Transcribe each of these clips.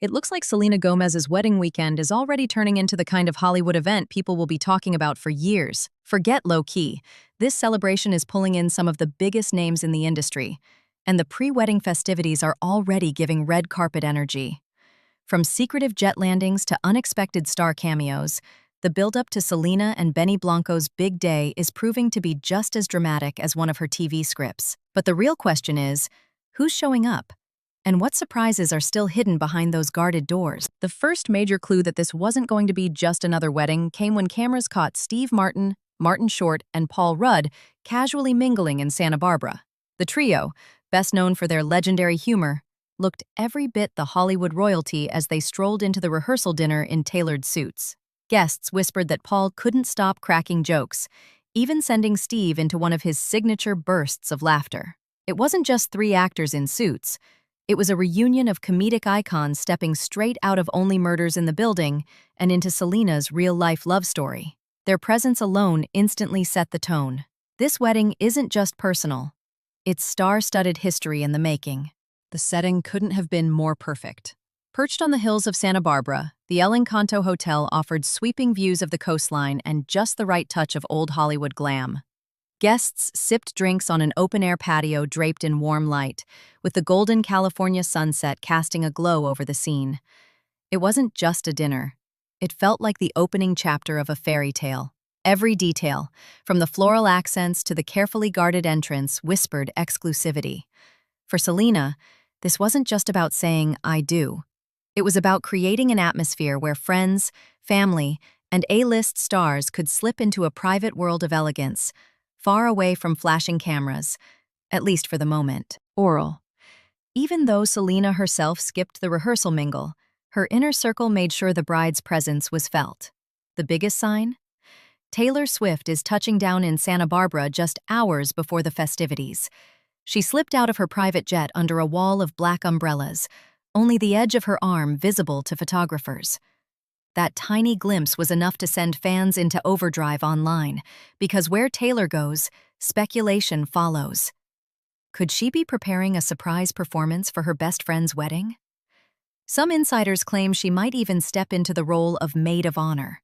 It looks like Selena Gomez's wedding weekend is already turning into the kind of Hollywood event people will be talking about for years. Forget low-key. This celebration is pulling in some of the biggest names in the industry, and the pre-wedding festivities are already giving red carpet energy. From secretive jet landings to unexpected star cameos, the build-up to Selena and Blanco's big day is proving to be just as dramatic as one of her TV scripts. But the real question is, who's showing up? And what surprises are still hidden behind those guarded doors? The first major clue that this wasn't going to be just another wedding came when cameras caught Steve Martin, Martin Short, and Paul Rudd casually mingling in Santa Barbara. The trio, best known for their legendary humor, looked every bit the Hollywood royalty as they strolled into the rehearsal dinner in tailored suits. Guests whispered that Paul couldn't stop cracking jokes, even sending Steve into one of his signature bursts of laughter. It wasn't just three actors in suits. It was a reunion of comedic icons stepping straight out of Only Murders in the Building and into Selena's real-life love story. Their presence alone instantly set the tone. This wedding isn't just personal. It's star-studded history in the making. The setting couldn't have been more perfect. Perched on the hills of Santa Barbara, the El Encanto Hotel offered sweeping views of the coastline and just the right touch of old Hollywood glam. Guests sipped drinks on an open-air patio draped in warm light, with the golden California sunset casting a glow over the scene. It wasn't just a dinner. It felt like the opening chapter of a fairy tale. Every detail, from the floral accents to the carefully guarded entrance, whispered exclusivity. For Selena, this wasn't just about saying, "I do." It was about creating an atmosphere where friends, family, and A-list stars could slip into a private world of elegance, far away from flashing cameras, at least for the moment. Oral. Even though Selena herself skipped the rehearsal mingle, her inner circle made sure the bride's presence was felt. The biggest sign? Taylor Swift is touching down in Santa Barbara just hours before the festivities. She slipped out of her private jet under a wall of black umbrellas, only the edge of her arm visible to photographers. That tiny glimpse was enough to send fans into overdrive online, because where Taylor goes, speculation follows. Could she be preparing a surprise performance for her best friend's wedding? Some insiders claim she might even step into the role of maid of honor.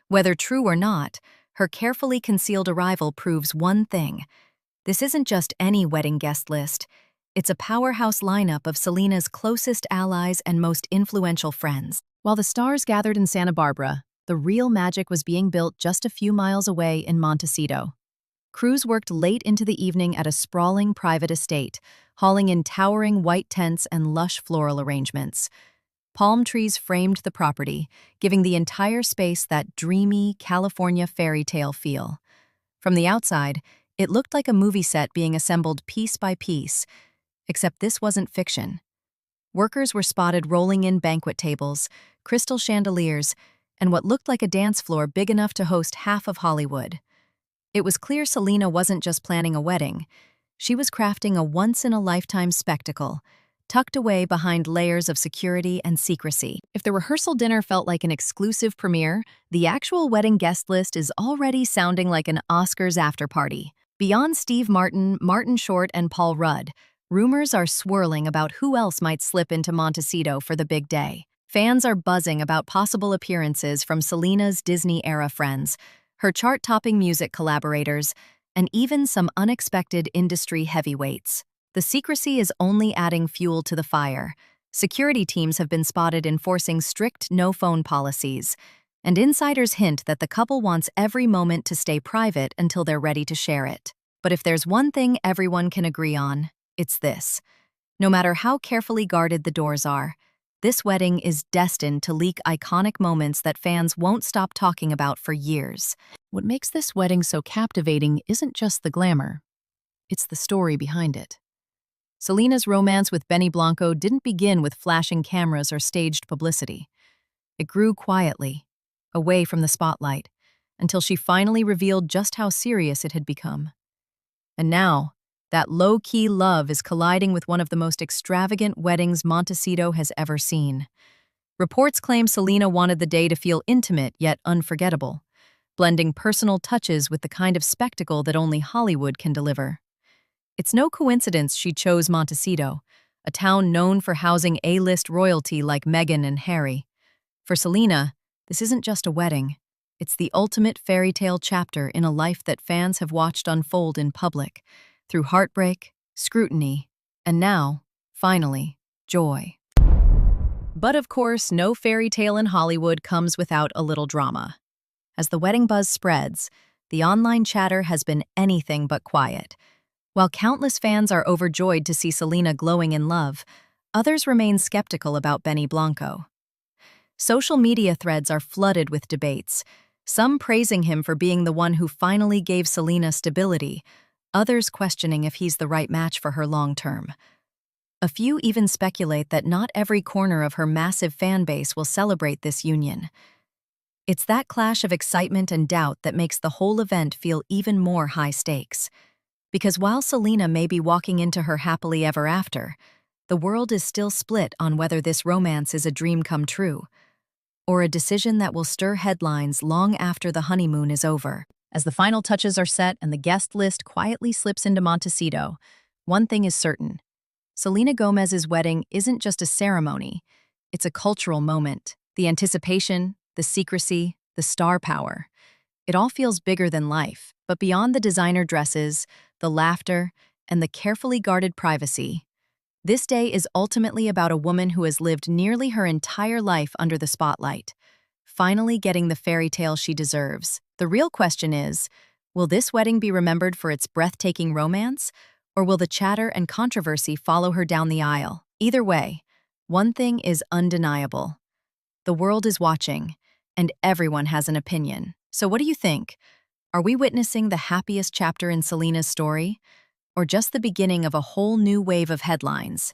Whether true or not, her carefully concealed arrival proves one thing. This isn't just any wedding guest list. It's a powerhouse lineup of Selena's closest allies and most influential friends. While the stars gathered in Santa Barbara, the real magic was being built just a few miles away in Montecito. Crews worked late into the evening at a sprawling private estate, hauling in towering white tents and lush floral arrangements. Palm trees framed the property, giving the entire space that dreamy California fairy tale feel. From the outside, it looked like a movie set being assembled piece by piece, except this wasn't fiction. Workers were spotted rolling in banquet tables, crystal chandeliers, and what looked like a dance floor big enough to host half of Hollywood. It was clear Selena wasn't just planning a wedding. She was crafting a once-in-a-lifetime spectacle, tucked away behind layers of security and secrecy. If the rehearsal dinner felt like an exclusive premiere, the actual wedding guest list is already sounding like an Oscars after-party. Beyond Steve Martin, Martin Short, and Paul Rudd, rumors are swirling about who else might slip into Montecito for the big day. Fans are buzzing about possible appearances from Selena's Disney-era friends, her chart-topping music collaborators, and even some unexpected industry heavyweights. The secrecy is only adding fuel to the fire. Security teams have been spotted enforcing strict no-phone policies, and insiders hint that the couple wants every moment to stay private until they're ready to share it. But if there's one thing everyone can agree on, it's this. No matter how carefully guarded the doors are, this wedding is destined to leak iconic moments that fans won't stop talking about for years. What makes this wedding so captivating isn't just the glamour. It's the story behind it. Selena's romance with Blanco didn't begin with flashing cameras or staged publicity. It grew quietly, away from the spotlight, until she finally revealed just how serious it had become. And now, that low-key love is colliding with one of the most extravagant weddings Montecito has ever seen. Reports claim Selena wanted the day to feel intimate yet unforgettable, blending personal touches with the kind of spectacle that only Hollywood can deliver. It's no coincidence she chose Montecito, a town known for housing A-list royalty like Meghan and Harry. For Selena, this isn't just a wedding. It's the ultimate fairy tale chapter in a life that fans have watched unfold in public, through heartbreak, scrutiny, and now, finally, joy. But of course, no fairy tale in Hollywood comes without a little drama. As the wedding buzz spreads, the online chatter has been anything but quiet. While countless fans are overjoyed to see Selena glowing in love, others remain skeptical about Blanco. Social media threads are flooded with debates, some praising him for being the one who finally gave Selena stability, others questioning if he's the right match for her long-term. A few even speculate that not every corner of her massive fan base will celebrate this union. It's that clash of excitement and doubt that makes the whole event feel even more high stakes. Because while Selena may be walking into her happily ever after, the world is still split on whether this romance is a dream come true, or a decision that will stir headlines long after the honeymoon is over. As the final touches are set and the guest list quietly slips into Montecito, one thing is certain. Selena Gomez's wedding isn't just a ceremony, it's a cultural moment. The anticipation, the secrecy, the star power. It all feels bigger than life, but beyond the designer dresses, the laughter, and the carefully guarded privacy, this day is ultimately about a woman who has lived nearly her entire life under the spotlight, finally getting the fairy tale she deserves. The real question is, will this wedding be remembered for its breathtaking romance, or will the chatter and controversy follow her down the aisle? Either way, one thing is undeniable. The world is watching, and everyone has an opinion. So what do you think? Are we witnessing the happiest chapter in Selena's story, or just the beginning of a whole new wave of headlines?